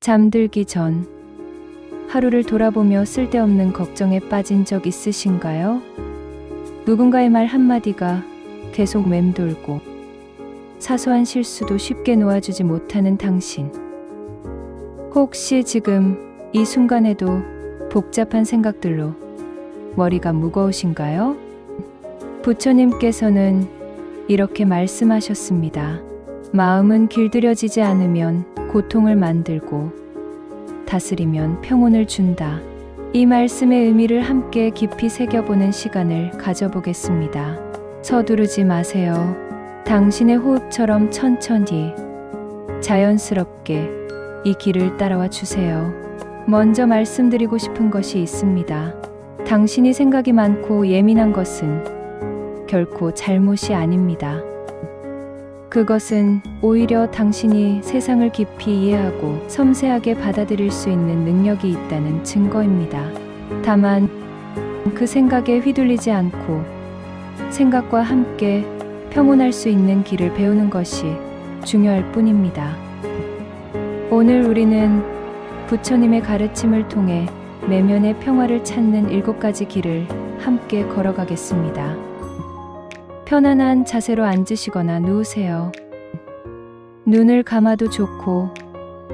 잠들기 전 하루를 돌아보며 쓸데없는 걱정에 빠진 적 있으신가요? 누군가의 말 한마디가 계속 맴돌고 사소한 실수도 쉽게 놓아주지 못하는 당신. 혹시 지금 이 순간에도 복잡한 생각들로 머리가 무거우신가요? 부처님께서는 이렇게 말씀하셨습니다. 마음은 길들여지지 않으면 고통을 만들고 다스리면 평온을 준다. 이 말씀의 의미를 함께 깊이 새겨보는 시간을 가져보겠습니다. 서두르지 마세요. 당신의 호흡처럼 천천히 자연스럽게 이 길을 따라와 주세요. 먼저 말씀드리고 싶은 것이 있습니다. 당신이 생각이 많고 예민한 것은 결코 잘못이 아닙니다. 그것은 오히려 당신이 세상을 깊이 이해하고 섬세하게 받아들일 수 있는 능력이 있다는 증거입니다. 다만 그 생각에 휘둘리지 않고 생각과 함께 평온할 수 있는 길을 배우는 것이 중요할 뿐입니다. 오늘 우리는 부처님의 가르침을 통해 내면의 평화를 찾는 7가지 길을 함께 걸어가겠습니다. 편안한 자세로 앉으시거나 누우세요. 눈을 감아도 좋고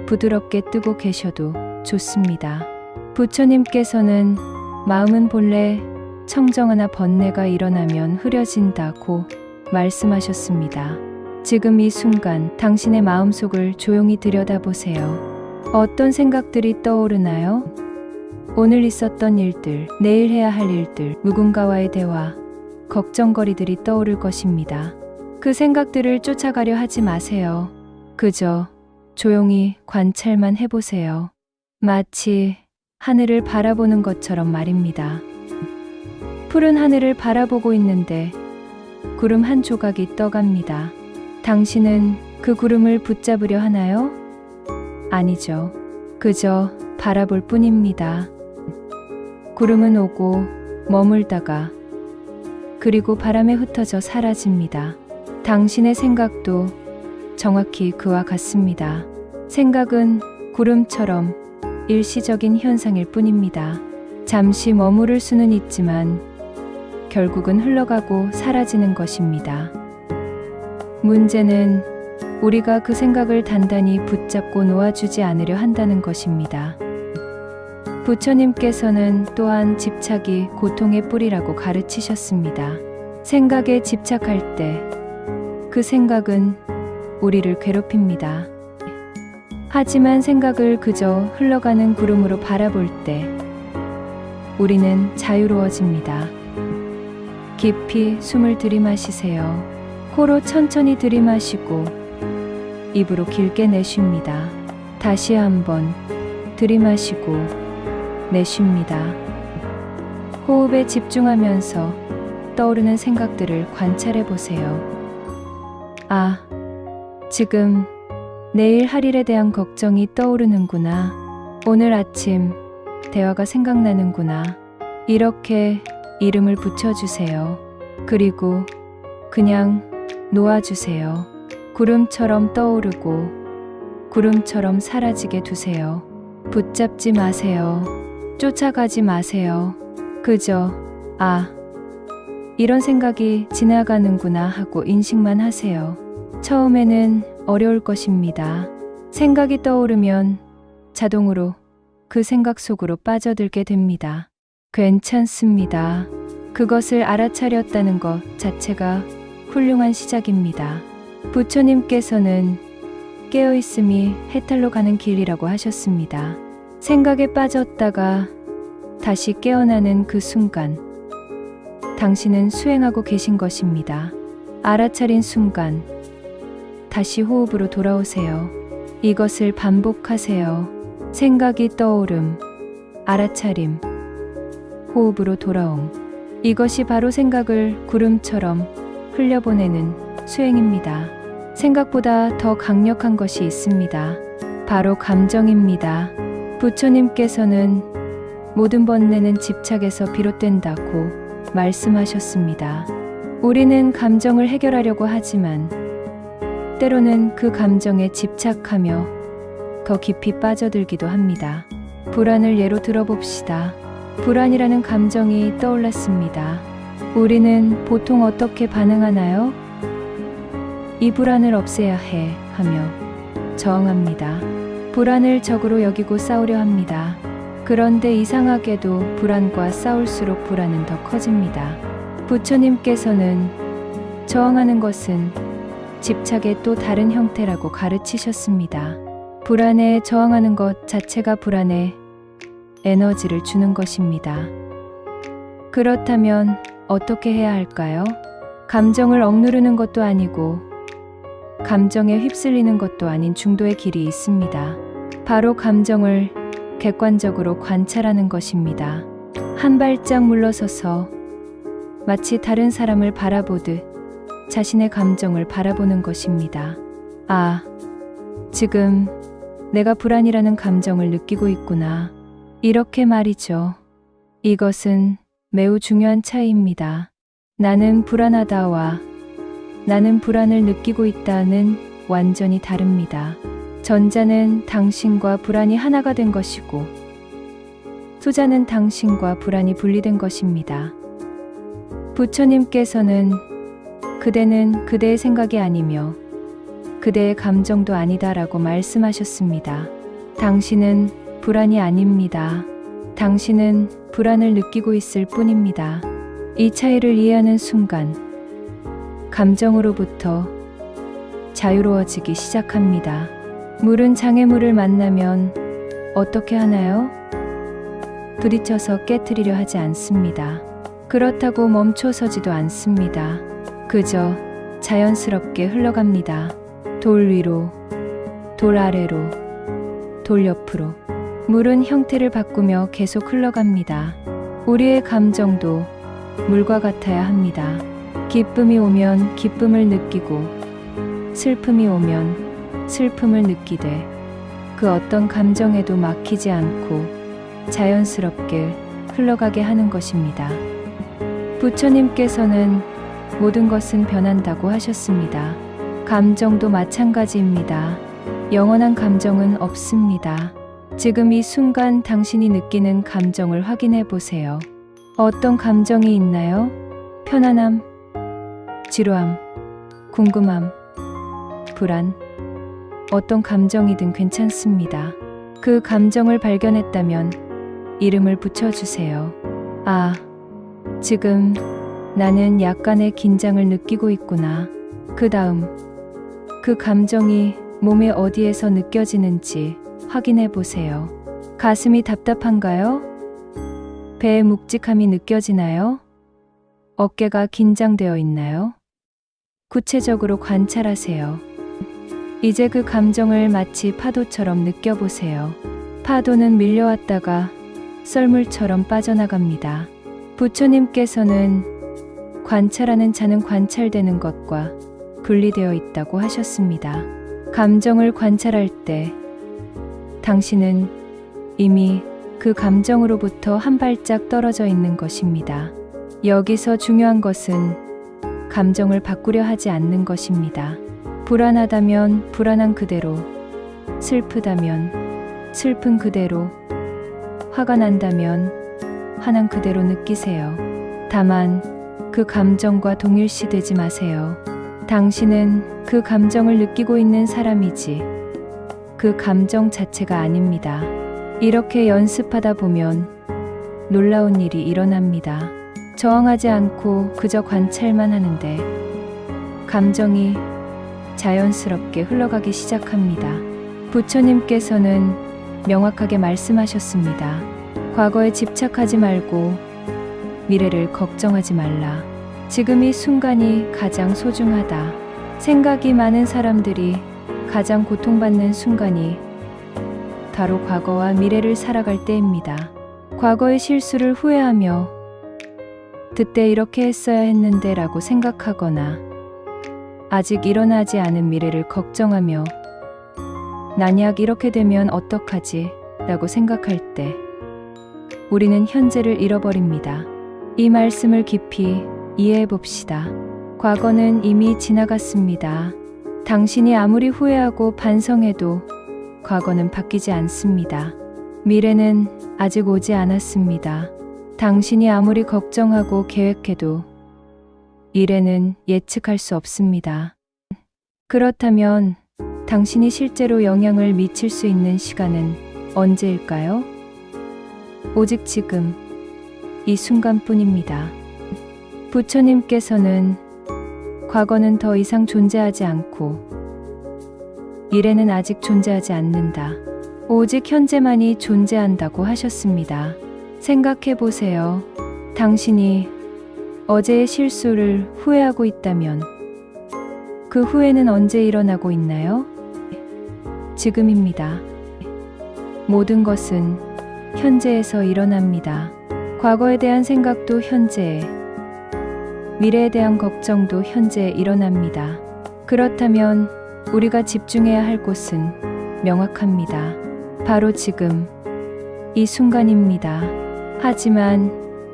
부드럽게 뜨고 계셔도 좋습니다. 부처님께서는 마음은 본래 청정하나 번뇌가 일어나면 흐려진다고 말씀하셨습니다. 지금 이 순간 당신의 마음속을 조용히 들여다보세요. 어떤 생각들이 떠오르나요? 오늘 있었던 일들, 내일 해야 할 일들, 누군가와의 대화, 걱정거리들이 떠오를 것입니다. 그 생각들을 쫓아가려 하지 마세요. 그저 조용히 관찰만 해보세요. 마치 하늘을 바라보는 것처럼 말입니다. 푸른 하늘을 바라보고 있는데 구름 한 조각이 떠갑니다. 당신은 그 구름을 붙잡으려 하나요? 아니죠. 그저 바라볼 뿐입니다. 구름은 오고 머물다가 그리고 바람에 흩어져 사라집니다. 당신의 생각도 정확히 그와 같습니다. 생각은 구름처럼 일시적인 현상일 뿐입니다. 잠시 머무를 수는 있지만 결국은 흘러가고 사라지는 것입니다. 문제는 우리가 그 생각을 단단히 붙잡고 놓아주지 않으려 한다는 것입니다. 부처님께서는 또한 집착이 고통의 뿌리라고 가르치셨습니다. 생각에 집착할 때 그 생각은 우리를 괴롭힙니다. 하지만 생각을 그저 흘러가는 구름으로 바라볼 때 우리는 자유로워집니다. 깊이 숨을 들이마시세요. 코로 천천히 들이마시고 입으로 길게 내쉽니다. 다시 한번 들이마시고 내쉽니다. 호흡에 집중하면서 떠오르는 생각들을 관찰해 보세요. 아, 지금 내일 할 일에 대한 걱정이 떠오르는구나. 오늘 아침 대화가 생각나는구나. 이렇게 이름을 붙여주세요. 그리고 그냥 놓아주세요. 구름처럼 떠오르고 구름처럼 사라지게 두세요. 붙잡지 마세요. 쫓아가지 마세요. 그저 이런 생각이 지나가는구나 하고 인식만 하세요. 처음에는 어려울 것입니다. 생각이 떠오르면 자동으로 그 생각 속으로 빠져들게 됩니다. 괜찮습니다. 그것을 알아차렸다는 것 자체가 훌륭한 시작입니다. 부처님께서는 깨어있음이 해탈로 가는 길이라고 하셨습니다. 생각에 빠졌다가 다시 깨어나는 그 순간 당신은 수행하고 계신 것입니다. 알아차린 순간 다시 호흡으로 돌아오세요. 이것을 반복하세요. 생각이 떠오름, 알아차림, 호흡으로 돌아옴. 이것이 바로 생각을 구름처럼 흘려보내는 수행입니다. 생각보다 더 강력한 것이 있습니다. 바로 감정입니다. 부처님께서는 모든 번뇌는 집착에서 비롯된다고 말씀하셨습니다. 우리는 감정을 해결하려고 하지만 때로는 그 감정에 집착하며 더 깊이 빠져들기도 합니다. 불안을 예로 들어봅시다. 불안이라는 감정이 떠올랐습니다. 우리는 보통 어떻게 반응하나요? 이 불안을 없애야 해 하며 저항합니다. 불안을 적으로 여기고 싸우려 합니다. 그런데 이상하게도 불안과 싸울수록 불안은 더 커집니다. 부처님께서는 저항하는 것은 집착의 또 다른 형태라고 가르치셨습니다. 불안에 저항하는 것 자체가 불안에 에너지를 주는 것입니다. 그렇다면 어떻게 해야 할까요? 감정을 억누르는 것도 아니고 감정에 휩쓸리는 것도 아닌 중도의 길이 있습니다. 바로 감정을 객관적으로 관찰하는 것입니다. 한 발짝 물러서서 마치 다른 사람을 바라보듯 자신의 감정을 바라보는 것입니다. 아, 지금 내가 불안이라는 감정을 느끼고 있구나. 이렇게 말이죠. 이것은 매우 중요한 차이입니다. 나는 불안하다와 나는 불안을 느끼고 있다는 완전히 다릅니다. 전자는 당신과 불안이 하나가 된 것이고 후자는 당신과 불안이 분리된 것입니다. 부처님께서는 그대는 그대의 생각이 아니며 그대의 감정도 아니다라고 말씀하셨습니다. 당신은 불안이 아닙니다. 당신은 불안을 느끼고 있을 뿐입니다. 이 차이를 이해하는 순간 감정으로부터 자유로워지기 시작합니다. 물은 장애물을 만나면 어떻게 하나요? 부딪혀서 깨트리려 하지 않습니다. 그렇다고 멈춰서지도 않습니다. 그저 자연스럽게 흘러갑니다. 돌 위로, 돌 아래로, 돌 옆으로. 물은 형태를 바꾸며 계속 흘러갑니다. 우리의 감정도 물과 같아야 합니다. 기쁨이 오면 기쁨을 느끼고 슬픔이 오면 슬픔을 느끼되 그 어떤 감정에도 막히지 않고 자연스럽게 흘러가게 하는 것입니다. 부처님께서는 모든 것은 변한다고 하셨습니다. 감정도 마찬가지입니다. 영원한 감정은 없습니다. 지금 이 순간 당신이 느끼는 감정을 확인해 보세요. 어떤 감정이 있나요? 편안함, 지루함, 궁금함, 불안, 어떤 감정이든 괜찮습니다. 그 감정을 발견했다면 이름을 붙여주세요. 아, 지금 나는 약간의 긴장을 느끼고 있구나. 그 다음, 그 감정이 몸의 어디에서 느껴지는지 확인해 보세요. 가슴이 답답한가요? 배의 묵직함이 느껴지나요? 어깨가 긴장되어 있나요? 구체적으로 관찰하세요. 이제 그 감정을 마치 파도처럼 느껴보세요. 파도는 밀려왔다가 썰물처럼 빠져나갑니다. 부처님께서는 관찰하는 자는 관찰되는 것과 분리되어 있다고 하셨습니다. 감정을 관찰할 때 당신은 이미 그 감정으로부터 한 발짝 떨어져 있는 것입니다. 여기서 중요한 것은 감정을 바꾸려 하지 않는 것입니다. 불안하다면 불안한 그대로, 슬프다면 슬픈 그대로, 화가 난다면 화난 그대로 느끼세요. 다만 그 감정과 동일시 되지 마세요. 당신은 그 감정을 느끼고 있는 사람이지 그 감정 자체가 아닙니다. 이렇게 연습하다 보면 놀라운 일이 일어납니다. 저항하지 않고 그저 관찰만 하는데 감정이 자연스럽게 흘러가기 시작합니다. 부처님께서는 명확하게 말씀하셨습니다. 과거에 집착하지 말고 미래를 걱정하지 말라. 지금 이 순간이 가장 소중하다. 생각이 많은 사람들이 가장 고통받는 순간이 바로 과거와 미래를 살아갈 때입니다. 과거의 실수를 후회하며 그때 이렇게 했어야 했는데 라고 생각하거나 아직 일어나지 않은 미래를 걱정하며 만약 이렇게 되면 어떡하지 라고 생각할 때 우리는 현재를 잃어버립니다. 이 말씀을 깊이 이해해 봅시다. 과거는 이미 지나갔습니다. 당신이 아무리 후회하고 반성해도 과거는 바뀌지 않습니다. 미래는 아직 오지 않았습니다. 당신이 아무리 걱정하고 계획해도 미래는 예측할 수 없습니다. 그렇다면 당신이 실제로 영향을 미칠 수 있는 시간은 언제일까요? 오직 지금, 이 순간뿐입니다. 부처님께서는 과거는 더 이상 존재하지 않고 미래는 아직 존재하지 않는다. 오직 현재만이 존재한다고 하셨습니다. 생각해 보세요. 당신이 어제의 실수를 후회하고 있다면 그 후회는 언제 일어나고 있나요? 지금입니다. 모든 것은 현재에서 일어납니다. 과거에 대한 생각도 현재에, 미래에 대한 걱정도 현재에 일어납니다. 그렇다면 우리가 집중해야 할 곳은 명확합니다. 바로 지금, 이 순간입니다. 하지만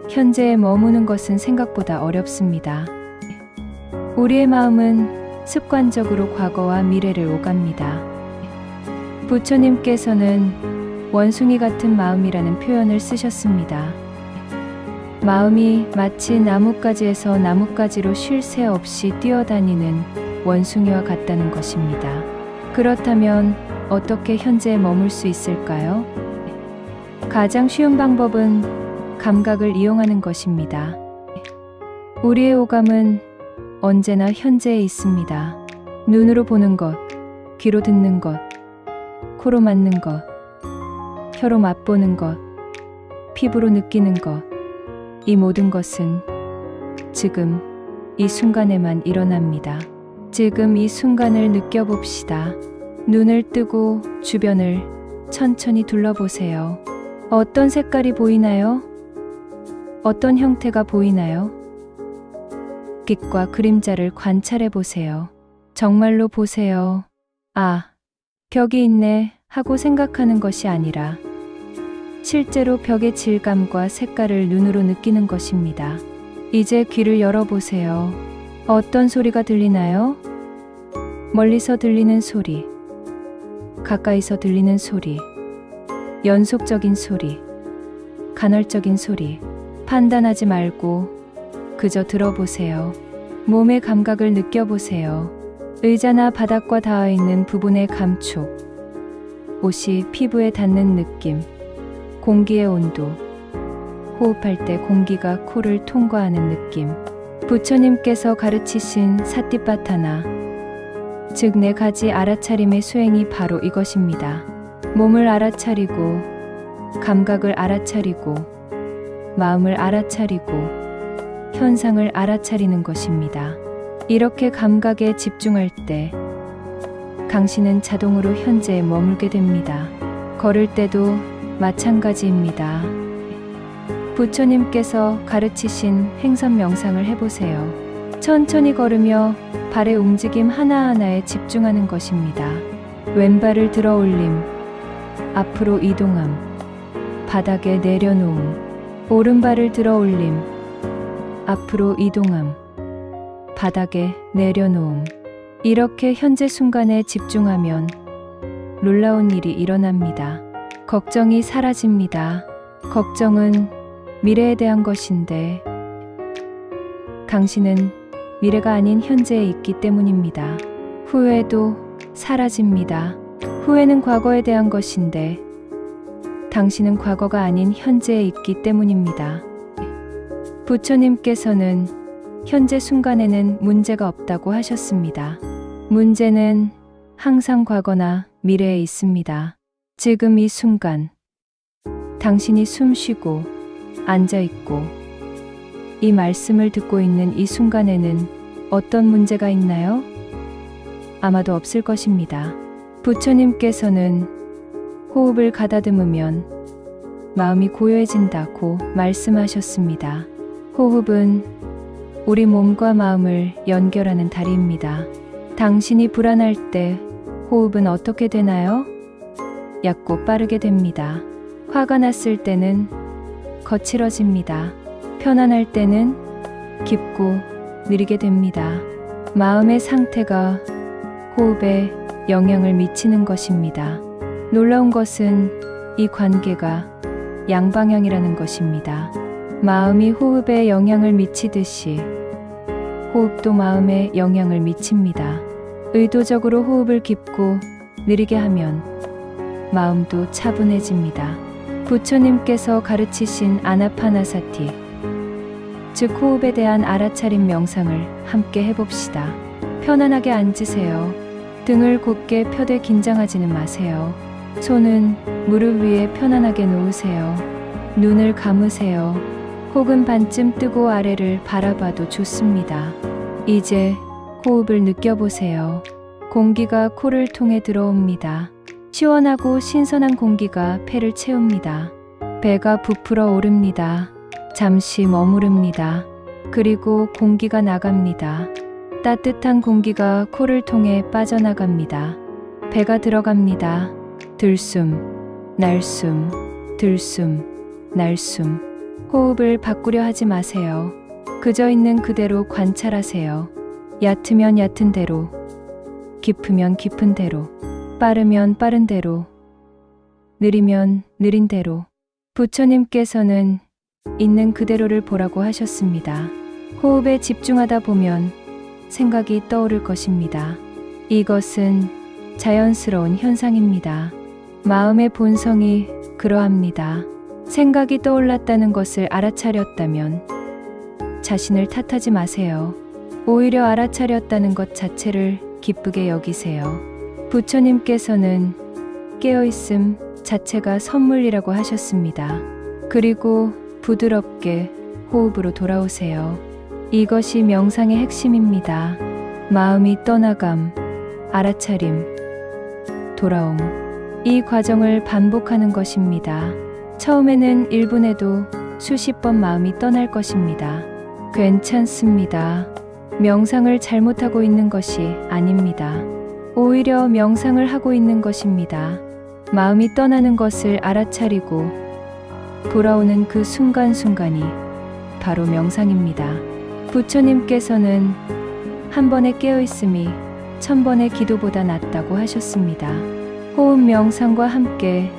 현재에 머무는 것은 생각보다 어렵습니다. 우리의 마음은 습관적으로 과거와 미래를 오갑니다. 부처님께서는 원숭이 같은 마음이라는 표현을 쓰셨습니다. 마음이 마치 나뭇가지에서 나뭇가지로 쉴 새 없이 뛰어다니는 원숭이와 같다는 것입니다. 그렇다면 어떻게 현재에 머물 수 있을까요? 가장 쉬운 방법은 감각을 이용하는 것입니다. 우리의 오감은 언제나 현재에 있습니다. 눈으로 보는 것, 귀로 듣는 것, 코로 맡는 것, 혀로 맛보는 것, 피부로 느끼는 것, 이 모든 것은 지금 이 순간에만 일어납니다. 지금 이 순간을 느껴봅시다. 눈을 뜨고 주변을 천천히 둘러보세요. 어떤 색깔이 보이나요? 어떤 형태가 보이나요? 빛과 그림자를 관찰해 보세요. 정말로 보세요. 아, 벽이 있네 하고 생각하는 것이 아니라 실제로 벽의 질감과 색깔을 눈으로 느끼는 것입니다. 이제 귀를 열어보세요. 어떤 소리가 들리나요? 멀리서 들리는 소리, 가까이서 들리는 소리, 연속적인 소리, 간헐적인 소리. 판단하지 말고 그저 들어보세요. 몸의 감각을 느껴보세요. 의자나 바닥과 닿아있는 부분의 감촉, 옷이 피부에 닿는 느낌, 공기의 온도, 호흡할 때 공기가 코를 통과하는 느낌. 부처님께서 가르치신 사티파타나, 즉 네 가지 알아차림의 수행이 바로 이것입니다. 몸을 알아차리고, 감각을 알아차리고, 마음을 알아차리고, 현상을 알아차리는 것입니다. 이렇게 감각에 집중할 때 당신은 자동으로 현재에 머물게 됩니다. 걸을 때도 마찬가지입니다. 부처님께서 가르치신 행선 명상을 해보세요. 천천히 걸으며 발의 움직임 하나하나에 집중하는 것입니다. 왼발을 들어 올림, 앞으로 이동함, 바닥에 내려놓음, 오른발을 들어 올림, 앞으로 이동함, 바닥에 내려놓음. 이렇게 현재 순간에 집중하면 놀라운 일이 일어납니다. 걱정이 사라집니다. 걱정은 미래에 대한 것인데 당신은 미래가 아닌 현재에 있기 때문입니다. 후회도 사라집니다. 후회는 과거에 대한 것인데 당신은 과거가 아닌 현재에 있기 때문입니다. 부처님께서는 현재 순간에는 문제가 없다고 하셨습니다. 문제는 항상 과거나 미래에 있습니다. 지금 이 순간, 당신이 숨 쉬고 앉아있고 이 말씀을 듣고 있는 이 순간에는 어떤 문제가 있나요? 아마도 없을 것입니다. 부처님께서는 호흡을 가다듬으면 마음이 고요해진다고 말씀하셨습니다. 호흡은 우리 몸과 마음을 연결하는 다리입니다. 당신이 불안할 때 호흡은 어떻게 되나요? 얕고 빠르게 됩니다. 화가 났을 때는 거칠어집니다. 편안할 때는 깊고 느리게 됩니다. 마음의 상태가 호흡에 영향을 미치는 것입니다. 놀라운 것은 이 관계가 양방향이라는 것입니다. 마음이 호흡에 영향을 미치듯이 호흡도 마음에 영향을 미칩니다. 의도적으로 호흡을 깊고 느리게 하면 마음도 차분해집니다. 부처님께서 가르치신 아나파나사티, 즉 호흡에 대한 알아차림 명상을 함께 해봅시다. 편안하게 앉으세요. 등을 곧게 펴되 긴장하지는 마세요. 손은 무릎 위에 편안하게 놓으세요. 눈을 감으세요. 혹은 반쯤 뜨고 아래를 바라봐도 좋습니다. 이제 호흡을 느껴보세요. 공기가 코를 통해 들어옵니다. 시원하고 신선한 공기가 폐를 채웁니다. 배가 부풀어 오릅니다. 잠시 머무릅니다. 그리고 공기가 나갑니다. 따뜻한 공기가 코를 통해 빠져나갑니다. 배가 들어갑니다. 들숨, 날숨, 들숨, 날숨. 호흡을 바꾸려 하지 마세요. 그저 있는 그대로 관찰하세요. 얕으면 얕은 대로, 깊으면 깊은 대로, 빠르면 빠른 대로, 느리면 느린 대로. 부처님께서는 있는 그대로를 보라고 하셨습니다. 호흡에 집중하다 보면 생각이 떠오를 것입니다. 이것은 자연스러운 현상입니다. 마음의 본성이 그러합니다. 생각이 떠올랐다는 것을 알아차렸다면 자신을 탓하지 마세요. 오히려 알아차렸다는 것 자체를 기쁘게 여기세요. 부처님께서는 깨어있음 자체가 선물이라고 하셨습니다. 그리고 부드럽게 호흡으로 돌아오세요. 이것이 명상의 핵심입니다. 마음이 떠나감, 알아차림, 돌아옴. 이 과정을 반복하는 것입니다. 처음에는 1분에도 수십 번 마음이 떠날 것입니다. 괜찮습니다. 명상을 잘못하고 있는 것이 아닙니다. 오히려 명상을 하고 있는 것입니다. 마음이 떠나는 것을 알아차리고 돌아오는 그 순간순간이 바로 명상입니다. 부처님께서는 한 번의 깨어있음이 1000번의 기도보다 낫다고 하셨습니다. 호흡 명상과 함께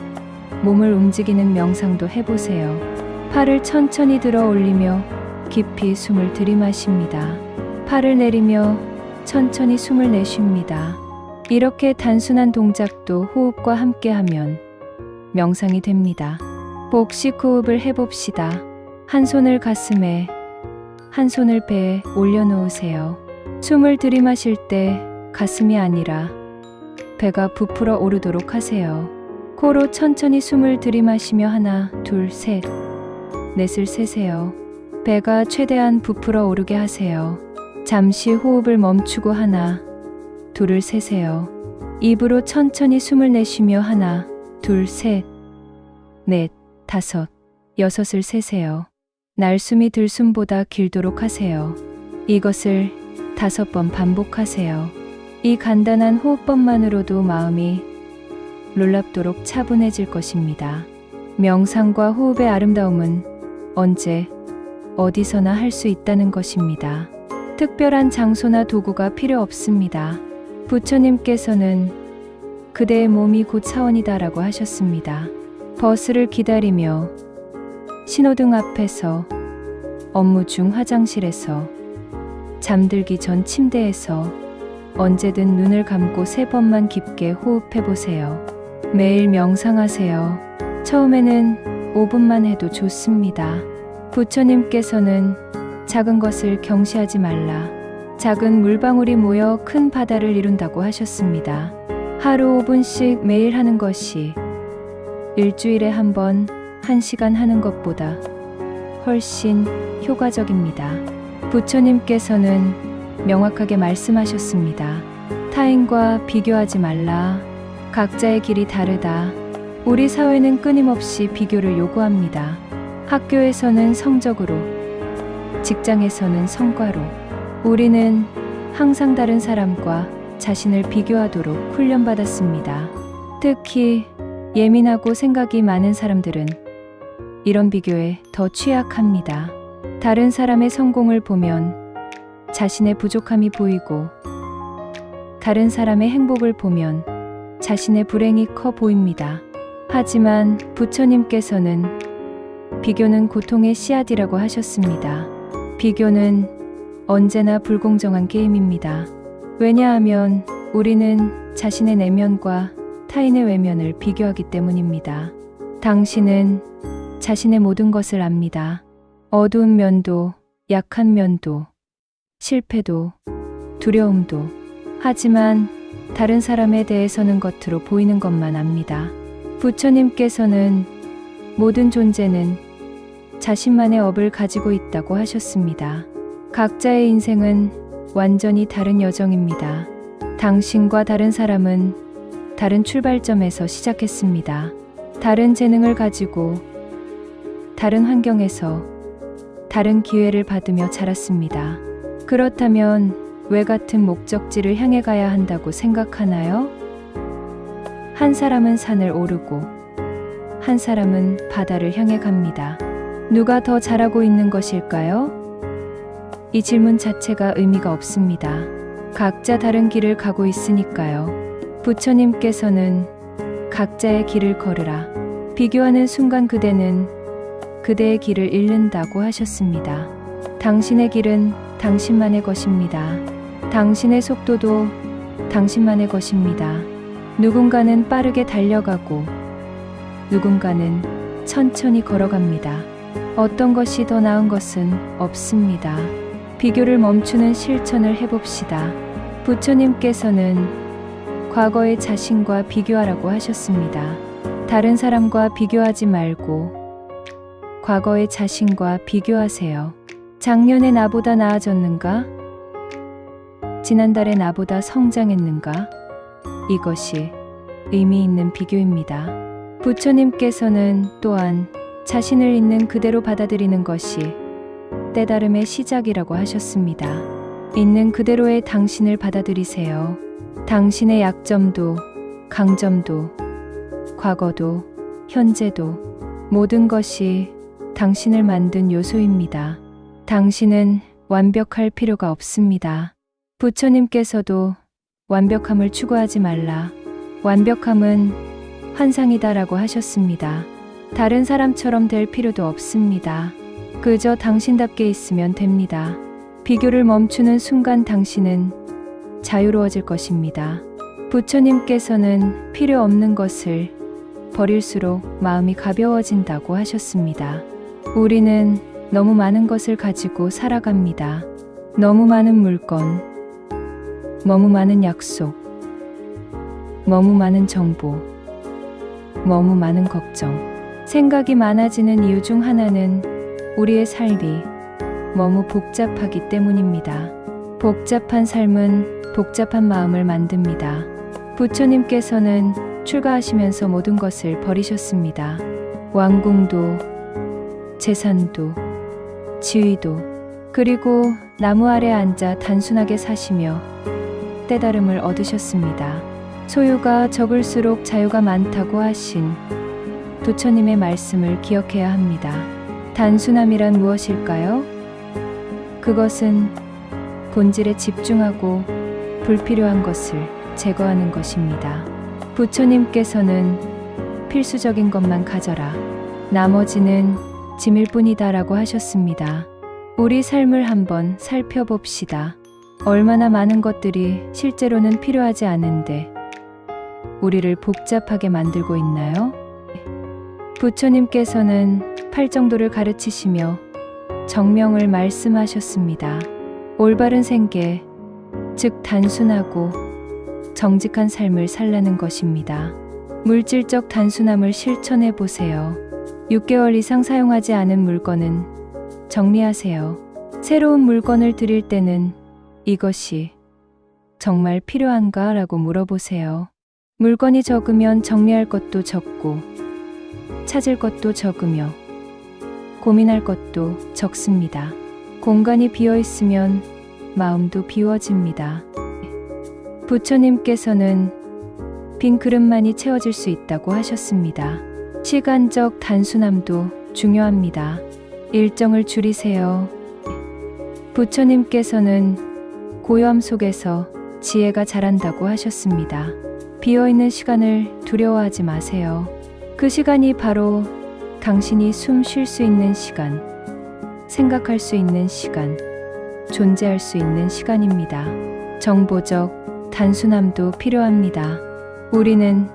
몸을 움직이는 명상도 해보세요. 팔을 천천히 들어 올리며 깊이 숨을 들이마십니다. 팔을 내리며 천천히 숨을 내쉽니다. 이렇게 단순한 동작도 호흡과 함께하면 명상이 됩니다. 복식 호흡을 해봅시다. 한 손을 가슴에, 한 손을 배에 올려놓으세요. 숨을 들이마실 때 가슴이 아니라 배가 부풀어 오르도록 하세요. 코로 천천히 숨을 들이마시며 하나, 둘, 셋, 넷을 세세요. 배가 최대한 부풀어 오르게 하세요. 잠시 호흡을 멈추고 하나, 둘을 세세요. 입으로 천천히 숨을 내쉬며 하나, 둘, 셋, 넷, 다섯, 여섯을 세세요. 날숨이 들숨보다 길도록 하세요. 이것을 5번 반복하세요. 이 간단한 호흡법만으로도 마음이 놀랍도록 차분해질 것입니다. 명상과 호흡의 아름다움은 언제, 어디서나 할 수 있다는 것입니다. 특별한 장소나 도구가 필요 없습니다. 부처님께서는 그대의 몸이 곧 사원이다라고 하셨습니다. 버스를 기다리며, 신호등 앞에서, 업무 중 화장실에서, 잠들기 전 침대에서 언제든 눈을 감고 3번만 깊게 호흡해보세요. 매일 명상하세요. 처음에는 5분만 해도 좋습니다. 부처님께서는 작은 것을 경시하지 말라. 작은 물방울이 모여 큰 바다를 이룬다고 하셨습니다. 하루 5분씩 매일 하는 것이 일주일에 한 번, 1시간 하는 것보다 훨씬 효과적입니다. 부처님께서는 명확하게 말씀하셨습니다. 타인과 비교하지 말라. 각자의 길이 다르다. 우리 사회는 끊임없이 비교를 요구합니다. 학교에서는 성적으로, 직장에서는 성과로. 우리는 항상 다른 사람과 자신을 비교하도록 훈련받았습니다. 특히 예민하고 생각이 많은 사람들은 이런 비교에 더 취약합니다. 다른 사람의 성공을 보면 자신의 부족함이 보이고, 다른 사람의 행복을 보면 자신의 불행이 커 보입니다. 하지만 부처님께서는 비교는 고통의 씨앗이라고 하셨습니다. 비교는 언제나 불공정한 게임입니다. 왜냐하면 우리는 자신의 내면과 타인의 외면을 비교하기 때문입니다. 당신은 자신의 모든 것을 압니다. 어두운 면도, 약한 면도, 실패도, 두려움도. 하지만 다른 사람에 대해서는 겉으로 보이는 것만 압니다. 부처님께서는 모든 존재는 자신만의 업을 가지고 있다고 하셨습니다. 각자의 인생은 완전히 다른 여정입니다. 당신과 다른 사람은 다른 출발점에서 시작했습니다. 다른 재능을 가지고 다른 환경에서 다른 기회를 받으며 자랐습니다. 그렇다면 왜 같은 목적지를 향해 가야 한다고 생각하나요? 한 사람은 산을 오르고 한 사람은 바다를 향해 갑니다. 누가 더 잘하고 있는 것일까요? 이 질문 자체가 의미가 없습니다. 각자 다른 길을 가고 있으니까요. 부처님께서는 각자의 길을 걸으라. 비교하는 순간 그대는 그대의 길을 잃는다고 하셨습니다. 당신의 길은 당신만의 것입니다. 당신의 속도도 당신만의 것입니다. 누군가는 빠르게 달려가고 누군가는 천천히 걸어갑니다. 어떤 것이 더 나은 것은 없습니다. 비교를 멈추는 실천을 해봅시다. 부처님께서는 과거의 자신과 비교하라고 하셨습니다. 다른 사람과 비교하지 말고 과거의 자신과 비교하세요. 작년에 나보다 나아졌는가? 지난달에 나보다 성장했는가? 이것이 의미 있는 비교입니다. 부처님께서는 또한 자신을 있는 그대로 받아들이는 것이 깨달음의 시작이라고 하셨습니다. 있는 그대로의 당신을 받아들이세요. 당신의 약점도, 강점도, 과거도, 현재도 모든 것이 당신을 만든 요소입니다. 당신은 완벽할 필요가 없습니다. 부처님께서도 완벽함을 추구하지 말라. 완벽함은 환상이다라고 하셨습니다. 다른 사람처럼 될 필요도 없습니다. 그저 당신답게 있으면 됩니다. 비교를 멈추는 순간 당신은 자유로워질 것입니다. 부처님께서는 필요 없는 것을 버릴수록 마음이 가벼워진다고 하셨습니다. 우리는 너무 많은 것을 가지고 살아갑니다. 너무 많은 물건, 너무 많은 약속, 너무 많은 정보, 너무 많은 걱정. 생각이 많아지는 이유 중 하나는 우리의 삶이 너무 복잡하기 때문입니다. 복잡한 삶은 복잡한 마음을 만듭니다. 부처님께서는 출가하시면서 모든 것을 버리셨습니다. 왕궁도, 재산도, 지위도, 그리고 나무 아래 앉아 단순하게 사시며 깨달음을 얻으셨습니다. 소유가 적을수록 자유가 많다고 하신 부처님의 말씀을 기억해야 합니다. 단순함이란 무엇일까요? 그것은 본질에 집중하고 불필요한 것을 제거하는 것입니다. 부처님께서는 필수적인 것만 가져라. 나머지는 짐일 뿐이다라고 하셨습니다. 우리 삶을 한번 살펴봅시다. 얼마나 많은 것들이 실제로는 필요하지 않은데 우리를 복잡하게 만들고 있나요? 부처님께서는 팔정도를 가르치시며 정명을 말씀하셨습니다. 올바른 생계, 즉 단순하고 정직한 삶을 살라는 것입니다. 물질적 단순함을 실천해 보세요. 6개월 이상 사용하지 않은 물건은 정리하세요. 새로운 물건을 드릴 때는 이것이 정말 필요한가? 라고 물어보세요. 물건이 적으면 정리할 것도 적고 찾을 것도 적으며 고민할 것도 적습니다. 공간이 비어 있으면 마음도 비워집니다. 부처님께서는 빈 그릇만이 채워질 수 있다고 하셨습니다. 시간적 단순함도 중요합니다. 일정을 줄이세요. 부처님께서는 고요함 속에서 지혜가 자란다고 하셨습니다. 비어있는 시간을 두려워하지 마세요. 그 시간이 바로 당신이 숨 쉴 수 있는 시간, 생각할 수 있는 시간, 존재할 수 있는 시간입니다. 정보적 단순함도 필요합니다. 우리는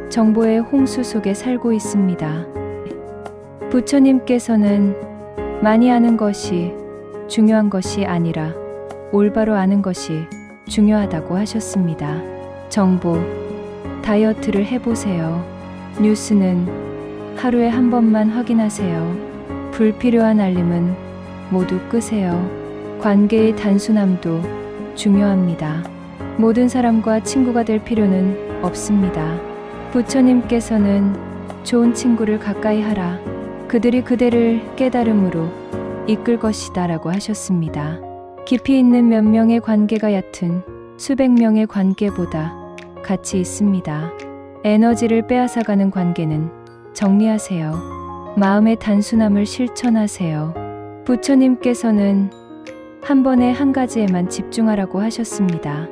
정보의 홍수 속에 살고 있습니다. 부처님께서는 많이 아는 것이 중요한 것이 아니라 올바로 아는 것이 중요하다고 하셨습니다. 정보, 다이어트를 해보세요. 뉴스는 하루에 한 번만 확인하세요. 불필요한 알림은 모두 끄세요. 관계의 단순함도 중요합니다. 모든 사람과 친구가 될 필요는 없습니다. 부처님께서는 좋은 친구를 가까이 하라. 그들이 그대를 깨달음으로 이끌 것이다 라고 하셨습니다. 깊이 있는 몇 명의 관계가 얕은 수백 명의 관계보다 가치 있습니다. 에너지를 빼앗아가는 관계는 정리하세요. 마음의 단순함을 실천하세요. 부처님께서는 한 번에 한 가지에만 집중하라고 하셨습니다.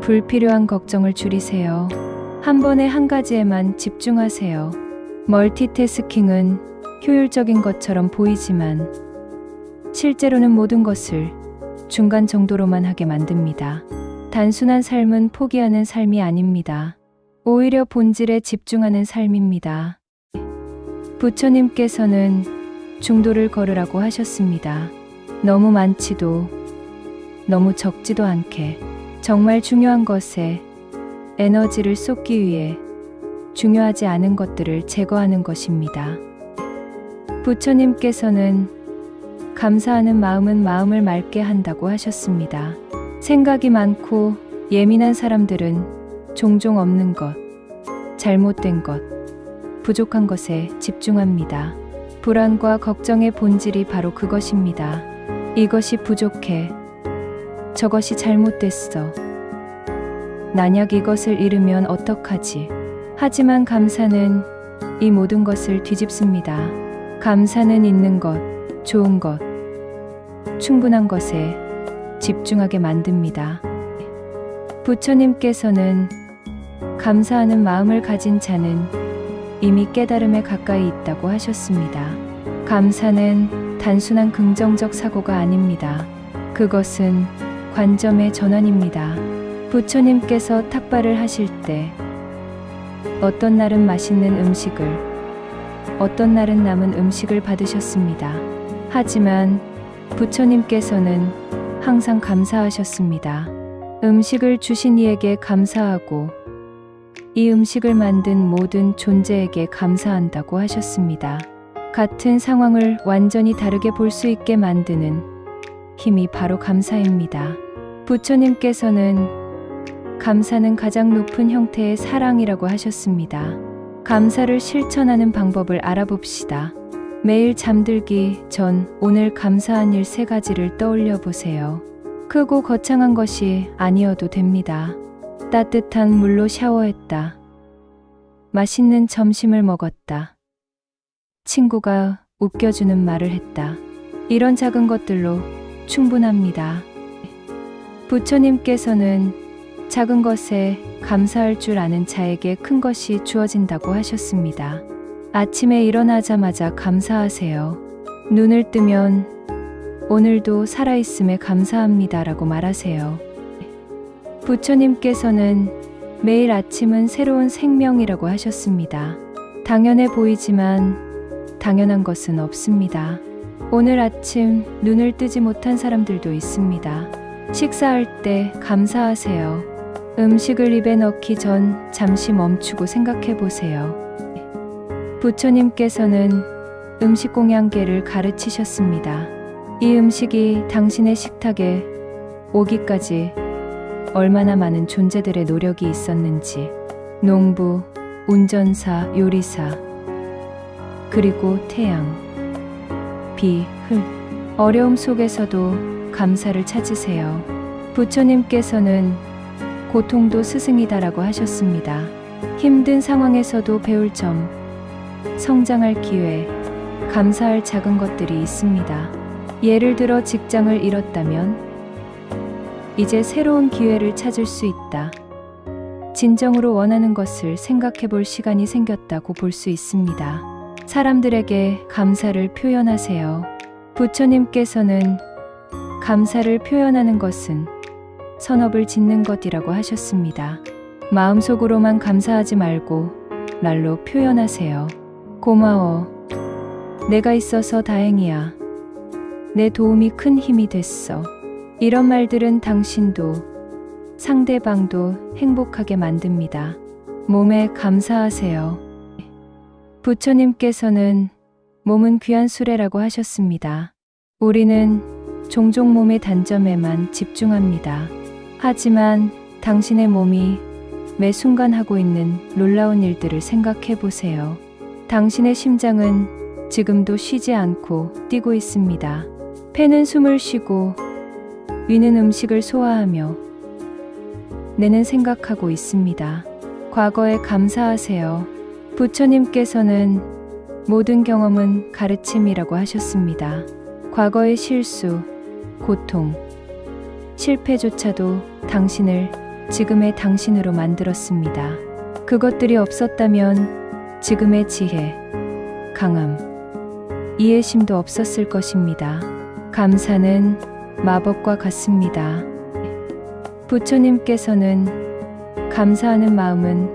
불필요한 걱정을 줄이세요. 한 번에 한 가지에만 집중하세요. 멀티태스킹은 효율적인 것처럼 보이지만 실제로는 모든 것을 중간 정도로만 하게 만듭니다. 단순한 삶은 포기하는 삶이 아닙니다. 오히려 본질에 집중하는 삶입니다. 부처님께서는 중도를 걸으라고 하셨습니다. 너무 많지도 너무 적지도 않게 정말 중요한 것에 에너지를 쏟기 위해 중요하지 않은 것들을 제거하는 것입니다. 부처님께서는 감사하는 마음은 마음을 맑게 한다고 하셨습니다. 생각이 많고 예민한 사람들은 종종 없는 것, 잘못된 것, 부족한 것에 집중합니다. 불안과 걱정의 본질이 바로 그것입니다. 이것이 부족해. 저것이 잘못됐어. 만약 이것을 잃으면 어떡하지? 하지만 감사는 이 모든 것을 뒤집습니다. 감사는 있는 것, 좋은 것, 충분한 것에 집중하게 만듭니다. 부처님께서는 감사하는 마음을 가진 자는 이미 깨달음에 가까이 있다고 하셨습니다. 감사는 단순한 긍정적 사고가 아닙니다. 그것은 관점의 전환입니다. 부처님께서 탁발을 하실 때 어떤 날은 맛있는 음식을, 어떤 날은 남은 음식을 받으셨습니다. 하지만 부처님께서는 항상 감사하셨습니다. 음식을 주신 이에게 감사하고 이 음식을 만든 모든 존재에게 감사한다고 하셨습니다. 같은 상황을 완전히 다르게 볼 수 있게 만드는 힘이 바로 감사입니다. 부처님께서는 감사는 가장 높은 형태의 사랑이라고 하셨습니다. 감사를 실천하는 방법을 알아봅시다. 매일 잠들기 전 오늘 감사한 일 3가지를 떠올려 보세요. 크고 거창한 것이 아니어도 됩니다. 따뜻한 물로 샤워했다. 맛있는 점심을 먹었다. 친구가 웃겨주는 말을 했다. 이런 작은 것들로 충분합니다. 부처님께서는 작은 것에 감사할 줄 아는 자에게 큰 것이 주어진다고 하셨습니다. 아침에 일어나자마자 감사하세요. 눈을 뜨면 오늘도 살아있음에 감사합니다 라고 말하세요. 부처님께서는 매일 아침은 새로운 생명이라고 하셨습니다. 당연해 보이지만 당연한 것은 없습니다. 오늘 아침 눈을 뜨지 못한 사람들도 있습니다. 식사할 때 감사하세요. 음식을 입에 넣기 전 잠시 멈추고 생각해 보세요. 부처님께서는 음식 공양계를 가르치셨습니다. 이 음식이 당신의 식탁에 오기까지 얼마나 많은 존재들의 노력이 있었는지, 농부, 운전사, 요리사, 그리고 태양, 비, 흙, 어려움 속에서도 감사를 찾으세요. 부처님께서는 고통도 스승이다라고 하셨습니다. 힘든 상황에서도 배울 점, 성장할 기회, 감사할 작은 것들이 있습니다. 예를 들어 직장을 잃었다면 이제 새로운 기회를 찾을 수 있다. 진정으로 원하는 것을 생각해 볼 시간이 생겼다고 볼 수 있습니다. 사람들에게 감사를 표현하세요. 부처님께서는 감사를 표현하는 것은 선업을 짓는 것이라고 하셨습니다. 마음속으로만 감사하지 말고 말로 표현하세요. 고마워. 내가 있어서 다행이야. 내 도움이 큰 힘이 됐어. 이런 말들은 당신도 상대방도 행복하게 만듭니다. 몸에 감사하세요. 부처님께서는 몸은 귀한 수레라고 하셨습니다. 우리는 종종 몸의 단점에만 집중합니다. 하지만 당신의 몸이 매 순간 하고 있는 놀라운 일들을 생각해 보세요. 당신의 심장은 지금도 쉬지 않고 뛰고 있습니다. 폐는 숨을 쉬고 위는 음식을 소화하며 뇌는 생각하고 있습니다. 과거에 감사하세요. 부처님께서는 모든 경험은 가르침이라고 하셨습니다. 과거의 실수, 고통, 실패조차도 당신을 지금의 당신으로 만들었습니다. 그것들이 없었다면 지금의 지혜, 강함, 이해심도 없었을 것입니다. 감사는 마법과 같습니다. 부처님께서는 감사하는 마음은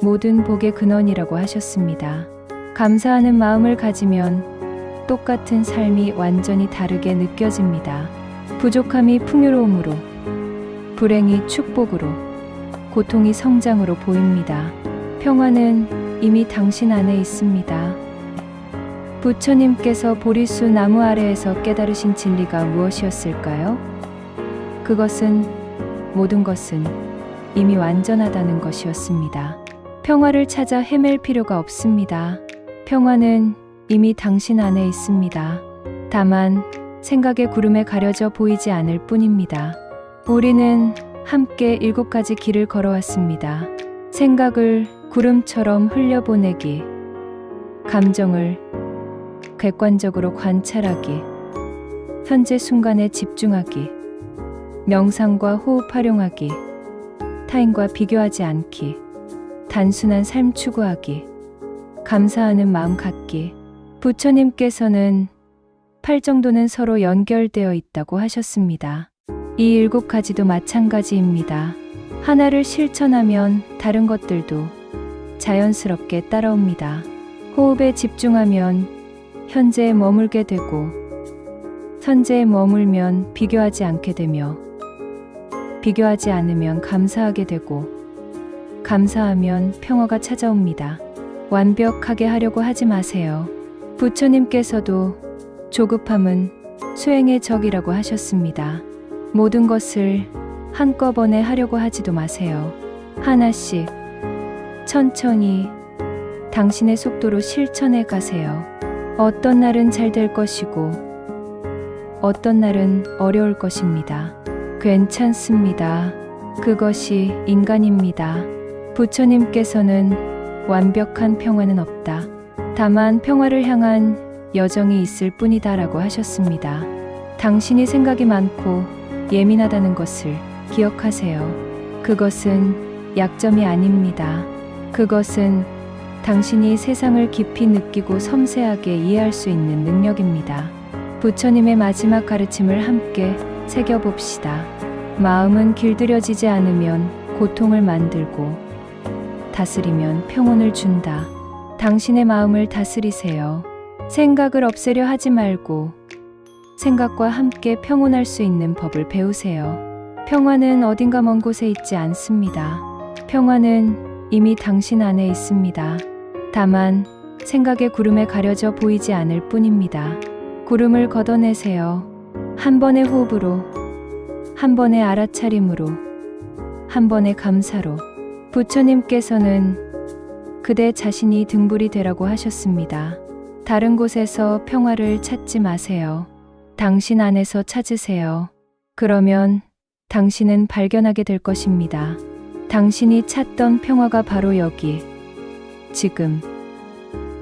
모든 복의 근원이라고 하셨습니다. 감사하는 마음을 가지면 똑같은 삶이 완전히 다르게 느껴집니다. 부족함이 풍요로움으로, 불행이 축복으로, 고통이 성장으로 보입니다. 평화는 이미 당신 안에 있습니다. 부처님께서 보리수 나무 아래에서 깨달으신 진리가 무엇이었을까요? 그것은 모든 것은 이미 완전하다는 것이었습니다. 평화를 찾아 헤맬 필요가 없습니다. 평화는 이미 당신 안에 있습니다. 다만 생각의 구름에 가려져 보이지 않을 뿐입니다. 우리는 함께 7가지 길을 걸어왔습니다. 생각을 구름처럼 흘려보내기, 감정을 객관적으로 관찰하기, 현재 순간에 집중하기, 명상과 호흡 활용하기, 타인과 비교하지 않기, 단순한 삶 추구하기, 감사하는 마음 갖기. 부처님께서는 8정도는 서로 연결되어 있다고 하셨습니다. 이 7가지도 마찬가지입니다. 하나를 실천하면 다른 것들도 자연스럽게 따라옵니다. 호흡에 집중하면 현재에 머물게 되고, 현재에 머물면 비교하지 않게 되며, 비교하지 않으면 감사하게 되고, 감사하면 평화가 찾아옵니다. 완벽하게 하려고 하지 마세요. 부처님께서도 조급함은 수행의 적이라고 하셨습니다. 모든 것을 한꺼번에 하려고 하지도 마세요. 하나씩 천천히 당신의 속도로 실천해 가세요. 어떤 날은 잘 될 것이고 어떤 날은 어려울 것입니다. 괜찮습니다. 그것이 인간입니다. 부처님께서는 완벽한 평화는 없다. 다만 평화를 향한 여정이 있을 뿐이다 라고 하셨습니다. 당신이 생각이 많고 예민하다는 것을 기억하세요. 그것은 약점이 아닙니다. 그것은 당신이 세상을 깊이 느끼고 섬세하게 이해할 수 있는 능력입니다. 부처님의 마지막 가르침을 함께 새겨봅시다. 마음은 길들여지지 않으면 고통을 만들고 다스리면 평온을 준다. 당신의 마음을 다스리세요. 생각을 없애려 하지 말고 생각과 함께 평온할 수 있는 법을 배우세요. 평화는 어딘가 먼 곳에 있지 않습니다. 평화는 이미 당신 안에 있습니다. 다만 생각의 구름에 가려져 보이지 않을 뿐입니다. 구름을 걷어내세요. 한 번의 호흡으로, 한 번의 알아차림으로, 한 번의 감사로. 부처님께서는 그대 자신이 등불이 되라고 하셨습니다. 다른 곳에서 평화를 찾지 마세요. 당신 안에서 찾으세요. 그러면 당신은 발견하게 될 것입니다. 당신이 찾던 평화가 바로 여기, 지금,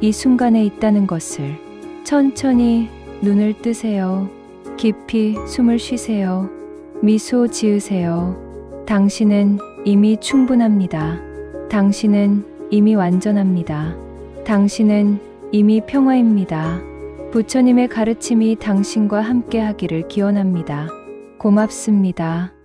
이 순간에 있다는 것을. 천천히 눈을 뜨세요. 깊이 숨을 쉬세요. 미소 지으세요. 당신은 이미 충분합니다. 당신은 이미 완전합니다. 당신은 이미 평화입니다. 부처님의 가르침이 당신과 함께 하기를 기원합니다. 고맙습니다.